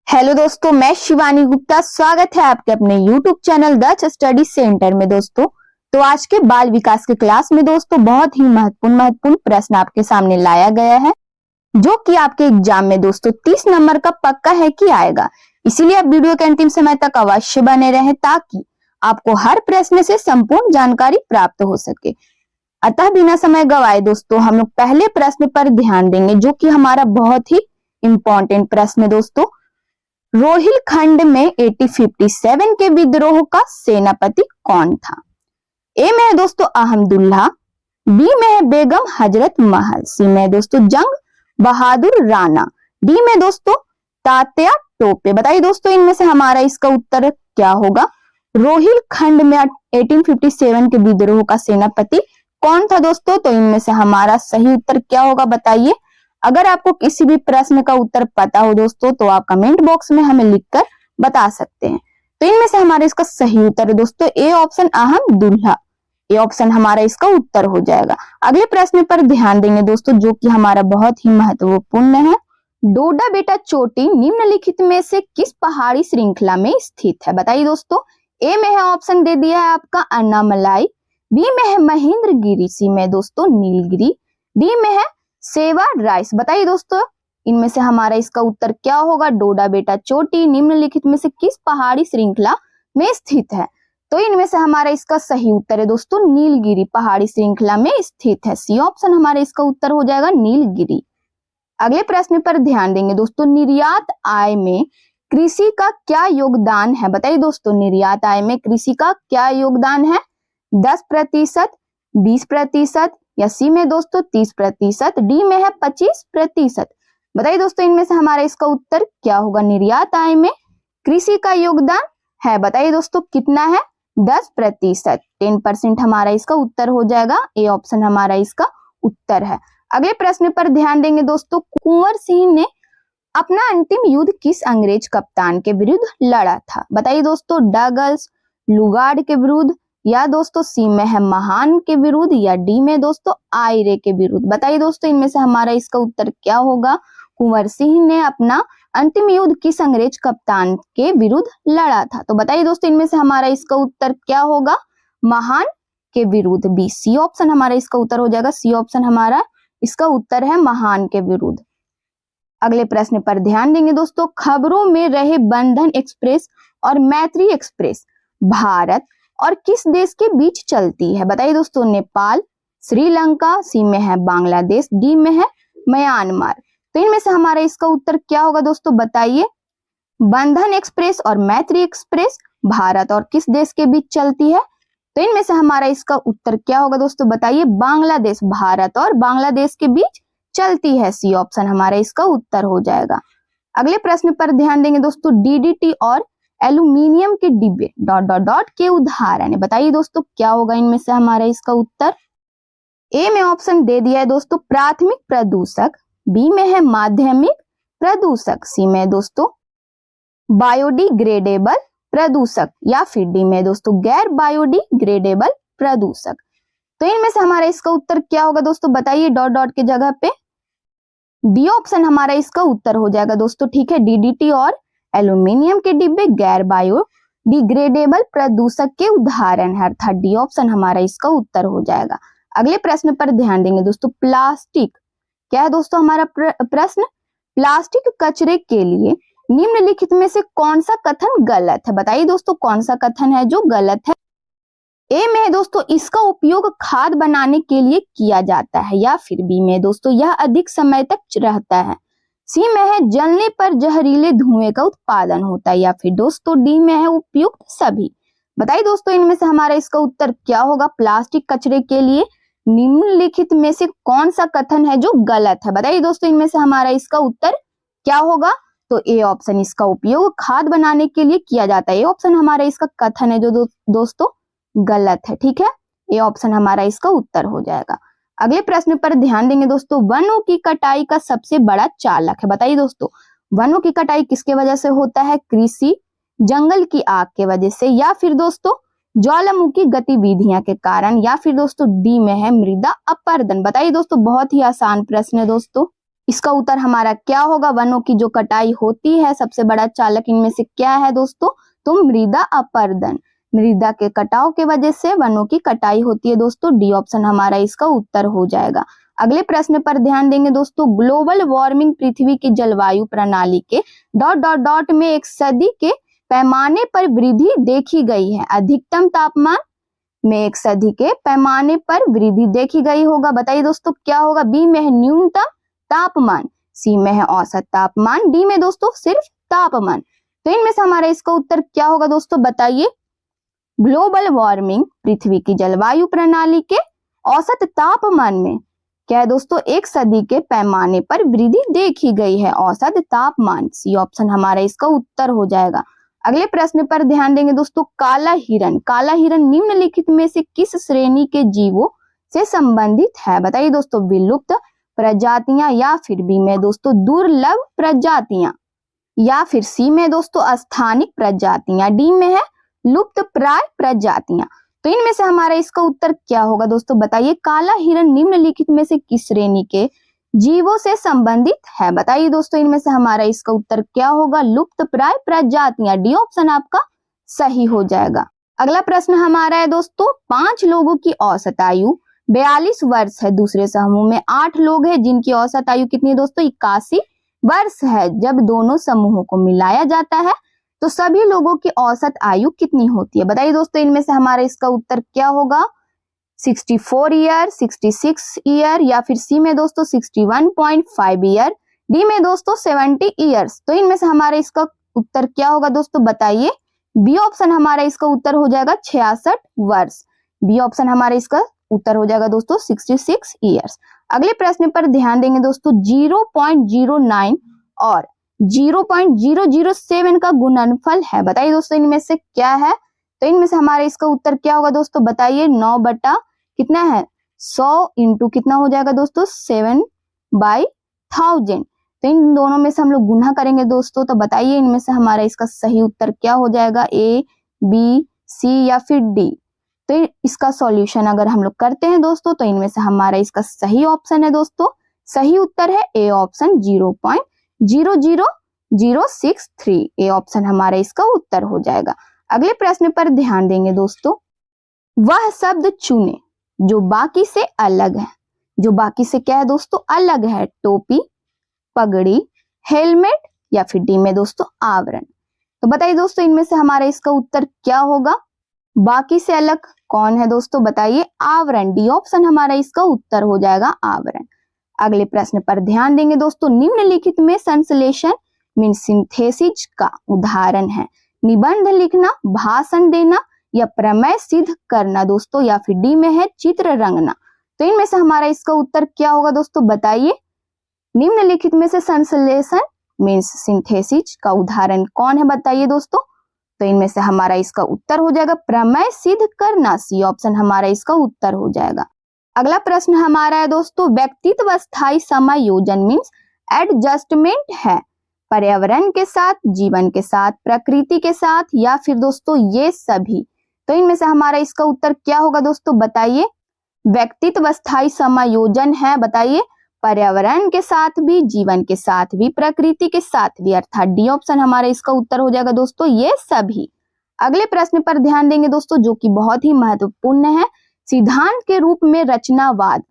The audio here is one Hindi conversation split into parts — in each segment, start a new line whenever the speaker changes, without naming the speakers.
हेलो दोस्तों, मैं शिवानी गुप्ता। स्वागत है आपके अपने YouTube चैनल दक्ष स्टडी सेंटर में। दोस्तों तो आज के बाल विकास के क्लास में दोस्तों बहुत ही महत्वपूर्ण प्रश्न आपके सामने लाया गया है, जो कि आपके एग्जाम में दोस्तों 30 नंबर का पक्का है कि आएगा। इसीलिए आप वीडियो के अंतिम समय तक अवश्य बने रहें ताकि आपको हर प्रश्न से संपूर्ण जानकारी प्राप्त हो सके। अतः बिना समय गवाए दोस्तों हम लोग पहले प्रश्न पर ध्यान देंगे, जो कि हमारा बहुत ही इंपॉर्टेंट प्रश्न है। दोस्तों रोहिलखंड में 1857 के विद्रोह का सेनापति कौन था? ए में है दोस्तों अहमदुल्ला, बी में है बेगम हजरत महल, सी में है दोस्तों जंग बहादुर राणा, डी में दोस्तों तात्या टोपे। बताइए दोस्तों इनमें से हमारा इसका उत्तर क्या होगा? रोहिलखंड में 1857 के विद्रोह का सेनापति कौन था दोस्तों? तो इनमें से हमारा सही उत्तर क्या होगा बताइए। अगर आपको किसी भी प्रश्न का उत्तर पता हो दोस्तों तो आप कमेंट बॉक्स में हमें लिखकर बता सकते हैं। तो इनमें से हमारा इसका सही उत्तर है दोस्तों A option Ahmadullah. A option हमारा इसका उत्तर हो जाएगा। अगले प्रश्न पर ध्यान देंगे दोस्तों, जो कि हमारा बहुत ही महत्वपूर्ण है। डोडा बेटा चोटी निम्नलिखित में से किस पहाड़ी श्रृंखला में स्थित है? बताइए दोस्तों। ए में है ऑप्शन दे दिया है आपका अन्नामलाई, बी में है महेंद्रगिरी, सी में दोस्तों नीलगिरी, डी में है सेवा राइस। बताइए दोस्तों इनमें से हमारा इसका उत्तर क्या होगा? डोडा बेटा चोटी निम्नलिखित में से किस पहाड़ी श्रृंखला में स्थित है? तो इनमें से हमारा इसका सही उत्तर है दोस्तों नीलगिरी पहाड़ी श्रृंखला में स्थित है। सी ऑप्शन हमारा इसका उत्तर हो जाएगा नीलगिरी। अगले प्रश्न पर ध्यान देंगे दोस्तों, निर्यात आय में कृषि का क्या योगदान है? बताइए दोस्तों निर्यात आय में कृषि का क्या योगदान है? 10%, 20%, या सी में दोस्तों 30%, डी में है 25%। बताइए दोस्तों इनमें से हमारा इसका उत्तर क्या होगा? निर्यात आय में कृषि का योगदान है, बताइए दोस्तों कितना है? 10%, 10% हमारा इसका उत्तर हो जाएगा। ए ऑप्शन हमारा इसका उत्तर है। अगले प्रश्न पर ध्यान देंगे दोस्तों, कुंवर सिंह ने अपना अंतिम युद्ध किस अंग्रेज कप्तान के विरुद्ध लड़ा था? बताइए दोस्तों डगल्स, लुगार्ड के विरुद्ध, या दोस्तों सी में है महान के विरुद्ध, या डी में दोस्तों आयरे के विरुद्ध। बताइए दोस्तों इनमें से हमारा इसका उत्तर क्या होगा? कुंवर सिंह ने अपना अंतिम युद्ध किस अंग्रेज कप्तान के विरुद्ध लड़ा था? तो बताइए दोस्तों इनमें से हमारा इसका उत्तर क्या होगा? महान के विरुद्ध, बी। सी ऑप्शन हमारा इसका उत्तर हो जाएगा। सी ऑप्शन हमारा इसका उत्तर है महान के विरुद्ध। अगले प्रश्न पर ध्यान देंगे दोस्तों, खबरों में रहे बंधन एक्सप्रेस और मैत्री एक्सप्रेस भारत और किस देश के बीच चलती है? बताइए दोस्तों नेपाल, श्रीलंका, सी में है बांग्लादेश, डी में है म्यांमार। तो इनमें से हमारा इसका उत्तर क्या होगा दोस्तों बताइए। बंधन एक्सप्रेस और मैत्री एक्सप्रेस भारत और किस देश के बीच चलती है? तो इनमें से हमारा इसका उत्तर क्या होगा दोस्तों बताइए। बांग्लादेश, भारत और बांग्लादेश के बीच चलती है। सी ऑप्शन हमारा इसका उत्तर हो जाएगा। अगले प्रश्न पर ध्यान देंगे दोस्तों, डीडीटी और एल्यूमिनियम के डिब्बे ... के उदाहरण है। बताइए दोस्तों क्या होगा इनमें से हमारा इसका उत्तर। ए में ऑप्शन दे दिया है दोस्तों प्राथमिक प्रदूषक, बी में है माध्यमिक प्रदूषक, सी में दोस्तों बायोडिग्रेडेबल प्रदूषक, या फिर डी में दोस्तों गैर बायोडिग्रेडेबल प्रदूषक। तो इनमें से हमारा इसका उत्तर क्या होगा दोस्तों बताइए। ... के जगह पे डी ऑप्शन हमारा इसका उत्तर हो जाएगा दोस्तों। ठीक है, डीडीटी और एल्यूमिनियम के डिब्बे गैर बायोडिग्रेडेबल प्रदूषक के उदाहरण है, अर्थात डी ऑप्शन हमारा इसका उत्तर हो जाएगा। अगले प्रश्न पर ध्यान देंगे दोस्तों, प्लास्टिक क्या है दोस्तों हमारा प्रश्न। प्लास्टिक कचरे के लिए निम्नलिखित में से कौन सा कथन गलत है? बताइए दोस्तों कौन सा कथन है जो गलत है। ए में है दोस्तों इसका उपयोग खाद बनाने के लिए किया जाता है, या फिर बी में दोस्तों यह अधिक समय तक रहता है, सी में है जलने पर जहरीले धुएं का उत्पादन होता है, या फिर दोस्तों डी में है उपयुक्त सभी। बताइए दोस्तों इनमें से हमारा इसका उत्तर क्या होगा। प्लास्टिक कचरे के लिए निम्नलिखित में से कौन सा कथन है जो गलत है? बताइए दोस्तों इनमें से हमारा इसका उत्तर क्या होगा। तो ए ऑप्शन इसका उपयोग खाद बनाने के लिए किया जाता है, ए ऑप्शन हमारा इसका कथन है जो दोस्तों गलत है। ठीक है, ए ऑप्शन हमारा इसका उत्तर हो जाएगा। अगले प्रश्न पर ध्यान देंगे दोस्तों, वनों की कटाई का सबसे बड़ा चालक है। बताइए दोस्तों वनों की कटाई किसके वजह से होता है? कृषि, जंगल की आग के वजह से, या फिर दोस्तों ज्वालामुखी गतिविधियां के कारण, या फिर दोस्तों डी में है मृदा अपरदन। बताइए दोस्तों बहुत ही आसान प्रश्न है दोस्तों। इसका उत्तर हमारा क्या होगा? वनों की जो कटाई होती है, सबसे बड़ा चालक इनमें से क्या है दोस्तों? तो मृदा अपरदन। मृदा के कटाव के वजह से वनों की कटाई होती है दोस्तों। डी ऑप्शन हमारा इसका उत्तर हो जाएगा। अगले प्रश्न पर ध्यान देंगे दोस्तों। ग्लोबल वार्मिंग पृथ्वी की जलवायु प्रणाली के ... में एक सदी के पैमाने पर वृद्धि देखी गई है। अधिकतम तापमान में एक सदी के पैमाने पर वृद्धि देखी गई होगा। बताइए दोस्तों क्या होगा? बी में है न्यूनतम तापमान, सी में है औसत तापमान, डी में दोस्तों सिर्फ तापमान। तो इनमें से हमारा इसका उत्तर क्या होगा दोस्तों? बताइए। ग्लोबल वार्मिंग पृथ्वी की जलवायु प्रणाली के औसत तापमान में क्या है दोस्तों? एक सदी के पैमाने पर वृद्धि देखी गई है, औसत तापमान। सी ऑप्शन हमारा इसका उत्तर हो जाएगा। अगले प्रश्न पर ध्यान देंगे दोस्तों। काला हिरण। काला हिरण निम्नलिखित में से किस श्रेणी के जीवों से संबंधित है? बताइए दोस्तों। विलुप्त प्रजातियां, या फिर बी में दोस्तों दुर्लभ प्रजातियां, या फिर सी में दोस्तों स्थानिक प्रजातियां, डी में है लुप्त प्राय प्रजातियां। तो इनमें से हमारा इसका उत्तर क्या होगा दोस्तों? बताइए। काला हिरण निम्नलिखित में से किस श्रेणी के जीवों से संबंधित है? बताइए दोस्तों। इनमें से हमारा इसका उत्तर क्या होगा? लुप्त प्राय प्रजातियां। डी ऑप्शन आपका सही हो जाएगा। अगला प्रश्न हमारा है दोस्तों। 5 लोगों की औसत आयु 42 वर्ष है। दूसरे समूह में 8 लोग हैं जिनकी औसत आयु कितनी है दोस्तों? 81 वर्ष है। जब दोनों समूहों को मिलाया जाता है तो सभी लोगों की औसत आयु कितनी होती है? बताइए दोस्तों। इनमें से हमारा इसका उत्तर क्या होगा? 64 ईयर, 66 ईयर, या फिर सी में दोस्तों 61.5 ईयर, डी में दोस्तों 70 ईयर्स। तो इनमें से हमारा इसका उत्तर क्या होगा दोस्तों? बताइए। बी ऑप्शन हमारा इसका उत्तर हो जाएगा 66 वर्ष। बी ऑप्शन हमारा इसका उत्तर हो जाएगा दोस्तों 66 ईयर्स। अगले प्रश्न पर ध्यान देंगे दोस्तों। 0.09 और 0.007 का गुणनफल है। बताइए दोस्तों इनमें से क्या है? तो इनमें से हमारा इसका उत्तर क्या होगा दोस्तों? बताइए। 9 बटा कितना है? 100 इंटू कितना हो जाएगा दोस्तों? 7/1000। तो इन दोनों में से हम लोग गुना करेंगे दोस्तों। तो बताइए इनमें से हमारा इसका सही उत्तर क्या हो जाएगा? ए, बी, सी या फिर डी? तो इसका सॉल्यूशन अगर हम लोग करते हैं दोस्तों तो इनमें से हमारा इसका सही ऑप्शन है दोस्तों, सही उत्तर है ए ऑप्शन 0.00063। ए ऑप्शन हमारा इसका उत्तर हो जाएगा। अगले प्रश्न पर ध्यान देंगे दोस्तों। वह शब्द चुने जो बाकी से अलग है। जो बाकी से क्या है दोस्तों? अलग है। टोपी, पगड़ी, हेलमेट या फिर डी में दोस्तों आवरण। तो बताइए दोस्तों इनमें से हमारा इसका उत्तर क्या होगा? बाकी से अलग कौन है दोस्तों? बताइए। आवरण। डी ऑप्शन हमारा इसका उत्तर हो जाएगा आवरण। अगले प्रश्न पर ध्यान देंगे दोस्तों। निम्नलिखित में संश्लेषण मीन सिंथेसिस का उदाहरण है। निबंध लिखना, भाषण देना या प्रमेय सिद्ध करना दोस्तों, या फिर डी में है चित्र रंगना। तो इनमें से हमारा इसका उत्तर क्या होगा दोस्तों? बताइए। निम्नलिखित में से संश्लेषण मीन्स सिंथेसिस का उदाहरण कौन है? बताइए दोस्तों। तो इनमें से हमारा इसका उत्तर हो जाएगा प्रमेय सिद्ध करना। सी ऑप्शन हमारा इसका उत्तर हो जाएगा। अगला प्रश्न हमारा है दोस्तों। व्यक्तित्व स्थायी समायोजन मीन्स एडजस्टमेंट है। पर्यावरण के साथ, जीवन के साथ, प्रकृति के साथ या फिर दोस्तों ये सभी। तो इनमें से हमारा इसका उत्तर क्या होगा दोस्तों? बताइए। व्यक्तित्व स्थायी समायोजन है। बताइए। पर्यावरण के साथ भी, जीवन के साथ भी, प्रकृति के साथ भी, अर्थात डी ऑप्शन हमारा इसका उत्तर हो जाएगा दोस्तों ये सभी। अगले प्रश्न पर ध्यान देंगे दोस्तों जो कि बहुत ही महत्वपूर्ण है। सिद्धांत के रूप में रचनावाद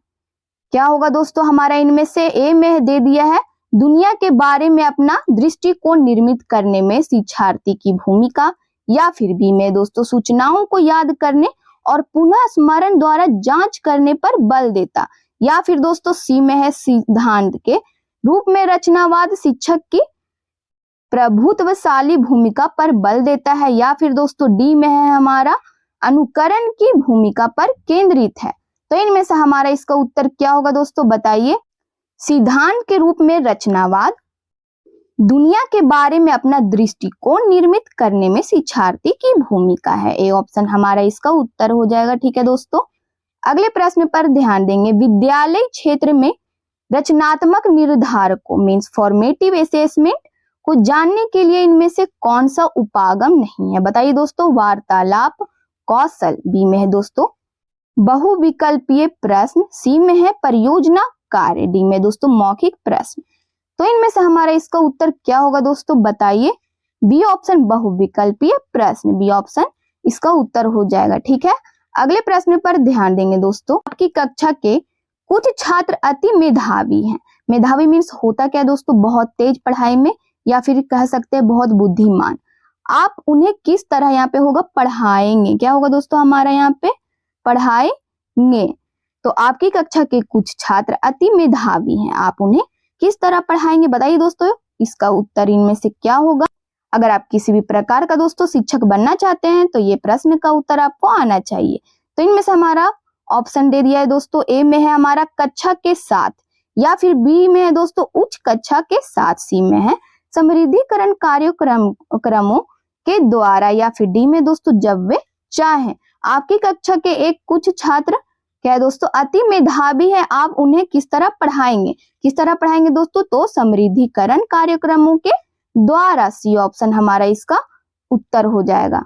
क्या होगा दोस्तों? हमारा इनमें से ए में दे दिया है दुनिया के बारे में अपना दृष्टिकोण निर्मित करने में शिक्षार्थी की भूमिका, या फिर बी में दोस्तों सूचनाओं को याद करने और पुनः स्मरण द्वारा जांच करने पर बल देता, या फिर दोस्तों सी में है सिद्धांत के रूप में रचनावाद शिक्षक की प्रभुत्वशाली भूमिका पर बल देता है, या फिर दोस्तों डी में है हमारा अनुकरण की भूमिका पर केंद्रित है। तो इनमें से हमारा इसका उत्तर क्या होगा दोस्तों? बताइए। सिद्धांत के रूप में रचनावाद दुनिया के बारे में अपना दृष्टिकोण निर्मित करने में शिक्षार्थी की भूमिका है। ए ऑप्शन हमारा इसका उत्तर हो जाएगा। ठीक है दोस्तों। अगले प्रश्न पर ध्यान देंगे। विद्यालय क्षेत्र में रचनात्मक निर्धारकों मीन्स फॉर्मेटिव असेसमेंट को जानने के लिए इनमें से कौन सा उपागम नहीं है? बताइए दोस्तों। वार्तालाप कौशल, बी में है दोस्तों बहुविकल्पीय प्रश्न, सी में है परियोजना कार्य। डी में दोस्तों मौखिक प्रश्न। तो इनमें से हमारा इसका उत्तर क्या होगा दोस्तों, बताइए। बी ऑप्शन बहुविकल्पीय प्रश्न, बी ऑप्शन इसका उत्तर हो जाएगा। ठीक है, अगले प्रश्न पर ध्यान देंगे दोस्तों। आपकी कक्षा के कुछ छात्र अति मेधावी हैं। मेधावी मीन्स होता क्या दोस्तों, बहुत तेज पढ़ाई में, या फिर कह सकते हैं बहुत बुद्धिमान। आप उन्हें किस तरह यहाँ पे होगा, पढ़ाएंगे। क्या होगा दोस्तों हमारा यहाँ पे, पढ़ाएंगे। तो आपकी कक्षा के कुछ छात्र अति मेधावी हैं, आप उन्हें किस तरह पढ़ाएंगे, बताइए दोस्तों। इसका उत्तर इनमें से क्या होगा। अगर आप किसी भी प्रकार का दोस्तों शिक्षक बनना चाहते हैं तो ये प्रश्न का उत्तर आपको आना चाहिए। तो इनमें से हमारा ऑप्शन दे दिया है दोस्तों। ए में है हमारा कक्षा के साथ, या फिर बी में है दोस्तों उच्च कक्षा के साथ, सी में है समृद्धिकरण कार्यक्रमों के द्वारा, या फिर डी में दोस्तों जब वे चाहें। आपकी कक्षा के एक कुछ छात्र क्या है दोस्तों, अति मेधावी है, आप उन्हें किस तरह पढ़ाएंगे। किस तरह पढ़ाएंगे दोस्तों, तो समृद्धिकरण कार्यक्रमों के द्वारा। सी ऑप्शन हमारा इसका उत्तर हो जाएगा।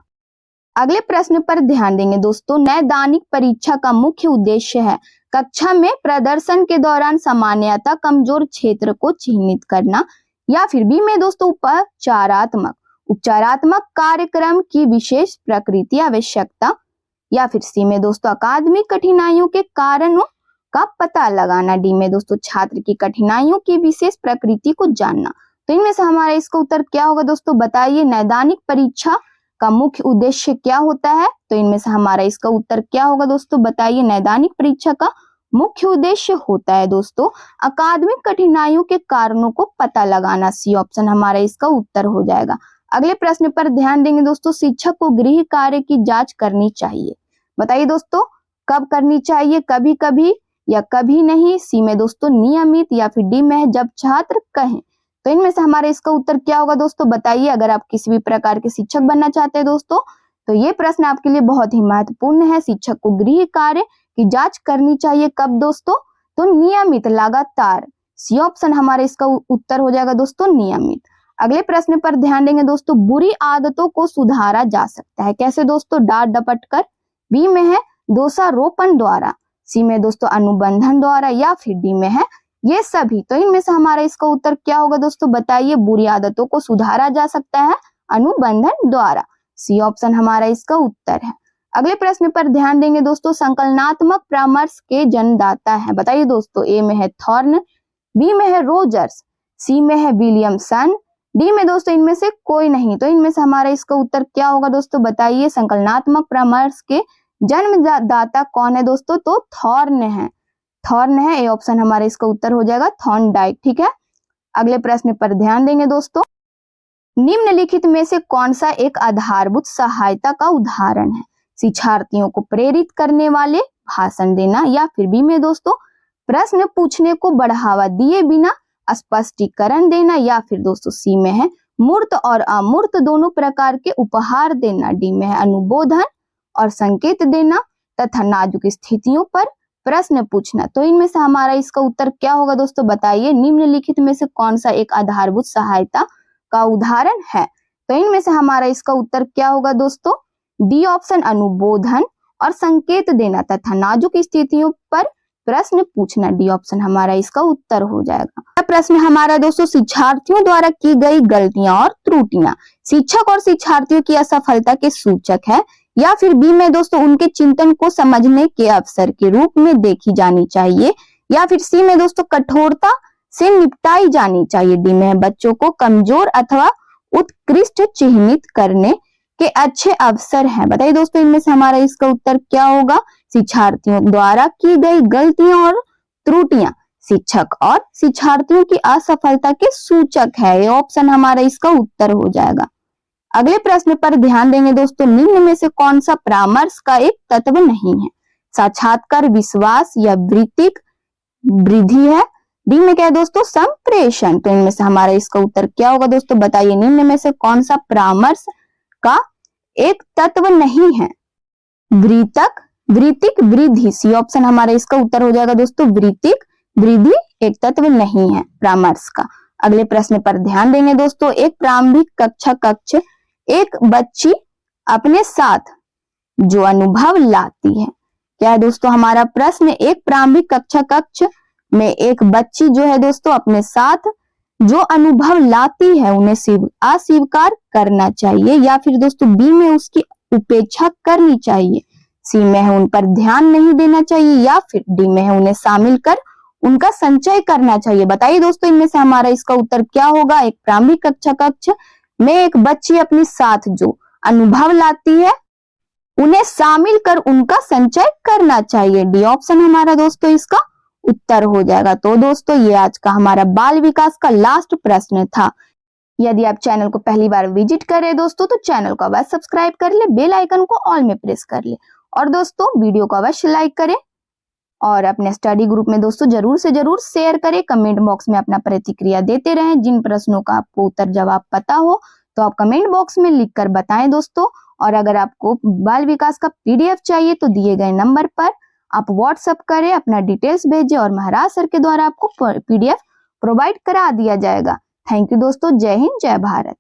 अगले प्रश्न पर ध्यान देंगे दोस्तों। नैदानिक परीक्षा का मुख्य उद्देश्य है कक्षा में प्रदर्शन के दौरान सामान्यतः कमजोर क्षेत्र को चिन्हित करना, या फिर बी में दोस्तों उपचारात्मक कार्यक्रम की विशेष प्रकृति आवश्यकता, या फिर सी में दोस्तों अकादमिक कठिनाइयों के कारणों का पता लगाना, डी में दोस्तों छात्र की कठिनाइयों की विशेष प्रकृति को जानना। तो इनमें से हमारा इसका उत्तर क्या होगा दोस्तों, बताइए। नैदानिक परीक्षा का मुख्य उद्देश्य क्या होता है, तो इनमें से हमारा इसका उत्तर क्या होगा दोस्तों, बताइए। नैदानिक परीक्षा का मुख्य उद्देश्य होता है दोस्तों अकादमिक कठिनाइयों के कारणों को पता लगाना। सी ऑप्शन हमारा इसका उत्तर हो जाएगा। अगले प्रश्न पर ध्यान देंगे दोस्तों। शिक्षक को गृह कार्य की जांच करनी चाहिए, बताइए दोस्तों कब करनी चाहिए, कभी कभी या कभी नहीं। सी में दोस्तों नियमित, या फिर डी में है जब छात्र कहें। तो इनमें से हमारे इसका उत्तर क्या होगा दोस्तों, बताइए। अगर आप किसी भी प्रकार के शिक्षक बनना चाहते हैं दोस्तों तो ये प्रश्न आपके लिए बहुत ही महत्वपूर्ण है। शिक्षक को गृह कार्य की जांच करनी चाहिए, कब दोस्तों, तो नियमित, लगातार। सी ऑप्शन हमारा इसका उत्तर हो जाएगा दोस्तों नियमित। अगले प्रश्न पर ध्यान देंगे दोस्तों। बुरी आदतों को सुधारा जा सकता है कैसे दोस्तों, डांट डपट कर। बी में है दोषारोपण द्वारा, सी में दोस्तों अनुबंधन द्वारा, या फिर डी में है ये सभी। तो इनमें से हमारा इसका उत्तर क्या होगा दोस्तों, बताइए। बुरी आदतों को सुधारा जा सकता है अनुबंधन द्वारा। सी ऑप्शन हमारा इसका उत्तर है। अगले प्रश्न पर ध्यान देंगे दोस्तों। संकलनात्मक परामर्श के जन्मदाता है, बताइए दोस्तों। ए में है थॉर्न, बी में है रोजर्स, सी में है विलियमसन, डी में दोस्तों इनमें से कोई नहीं। तो इनमें से हमारा इसका उत्तर क्या होगा दोस्तों, बताइए। संकलनात्मक परामर्श के जन्मदाता कौन है दोस्तों, तो थॉर्न है, थॉर्न है। ए ऑप्शन हमारा इसका उत्तर हो जाएगा थॉर्नडाइक। ठीक है, अगले प्रश्न पर ध्यान देंगे दोस्तों। निम्नलिखित में से कौन सा एक आधारभूत सहायता का उदाहरण है। शिक्षार्थियों को प्रेरित करने वाले भाषण देना, या फिर बी में दोस्तों प्रश्न पूछने को बढ़ावा दिए बिना स्पष्टीकरण देना, या फिर दोस्तों सी में है मूर्त और अमूर्त दोनों प्रकार के उपहार देना, डी में है अनुबोधन और संकेत देना तथा नाजुक स्थितियों पर प्रश्न पूछना। तो इनमें से हमारा इसका उत्तर क्या होगा दोस्तों, बताइए। निम्नलिखित में से कौन सा एक आधारभूत सहायता का उदाहरण है। तो इनमें से हमारा इसका उत्तर क्या होगा दोस्तों, डी ऑप्शन अनुबोधन और संकेत देना तथा नाजुक स्थितियों पर प्रश्न पूछना, डी ऑप्शन हमारा इसका उत्तर हो जाएगा। प्रश्न हमारा दोस्तों, शिक्षार्थियों द्वारा की गई गलतियां और त्रुटियां शिक्षक और शिक्षार्थियों की असफलता के सूचक है, या फिर बी में दोस्तों उनके चिंतन को समझने के अवसर के रूप में देखी जानी चाहिए, या फिर सी में दोस्तों कठोरता से निपटाई जानी चाहिए, डी में बच्चों को कमजोर अथवा उत्कृष्ट चिन्हित करने के अच्छे अवसर हैं। बताइए दोस्तों इनमें से हमारा इसका उत्तर क्या होगा। शिक्षार्थियों द्वारा की गई गलतियां और त्रुटियां शिक्षक और शिक्षार्थियों की असफलता के सूचक है। ये ऑप्शन हमारा इसका उत्तर हो जाएगा। अगले प्रश्न पर ध्यान देंगे दोस्तों। निम्न में से कौन सा परामर्श का एक तत्व नहीं है। साक्षात्कार, विश्वास या वृत्तिक वृद्धि है। डी में क्या है दोस्तों, संप्रेषण। तो इनमें से हमारा इसका उत्तर क्या होगा दोस्तों, बताइए। निम्न में से कौन सा परामर्श का एक तत्व नहीं है। वृत्तिक वृद्धि, सी ऑप्शन हमारा इसका उत्तर हो जाएगा दोस्तों। वृत्तिक वृद्धि एक तत्व नहीं है परामर्श का। अगले प्रश्न पर ध्यान देंगे दोस्तों। एक प्रारंभिक कक्ष एक बच्ची अपने साथ जो अनुभव लाती है, क्या है दोस्तों हमारा प्रश्न। एक प्रारंभिक कक्ष में एक बच्ची जो है दोस्तों अपने साथ जो अनुभव लाती है उन्हें अस्वीकार करना चाहिए, या फिर दोस्तों बी में उसकी उपेक्षा करनी चाहिए, सी में है उन पर ध्यान नहीं देना चाहिए, या फिर डी में है उन्हें शामिल कर उनका संचय करना चाहिए। बताइए दोस्तों इनमें से हमारा इसका उत्तर क्या होगा। एक प्रारंभिक कक्षा कक्ष में एक बच्ची अपने साथ जो अनुभव लाती है उन्हें शामिल कर उनका संचय करना चाहिए। डी ऑप्शन हमारा दोस्तों इसका उत्तर हो जाएगा। तो दोस्तों ये आज का हमारा बाल विकास का लास्ट प्रश्न था। यदि आप चैनल को पहली बार विजिट कर रहे दोस्तों तो चैनल को अवश्य सब्सक्राइब कर ले, बेल आइकन को ऑल में प्रेस कर ले, और दोस्तों वीडियो को अवश्य लाइक करें और अपने स्टडी ग्रुप में दोस्तों जरूर से जरूर शेयर करें। कमेंट बॉक्स में अपना प्रतिक्रिया देते रहें। जिन प्रश्नों का आपको उत्तर जवाब पता हो तो आप कमेंट बॉक्स में लिखकर बताएं दोस्तों। और अगर आपको बाल विकास का पीडीएफ चाहिए तो दिए गए नंबर पर आप व्हाट्सएप करें, अपना डिटेल्स भेजें और महाराज सर के द्वारा आपको पीडीएफ प्रोवाइड करा दिया जाएगा। थैंक यू दोस्तों। जय हिंद, जय भारत।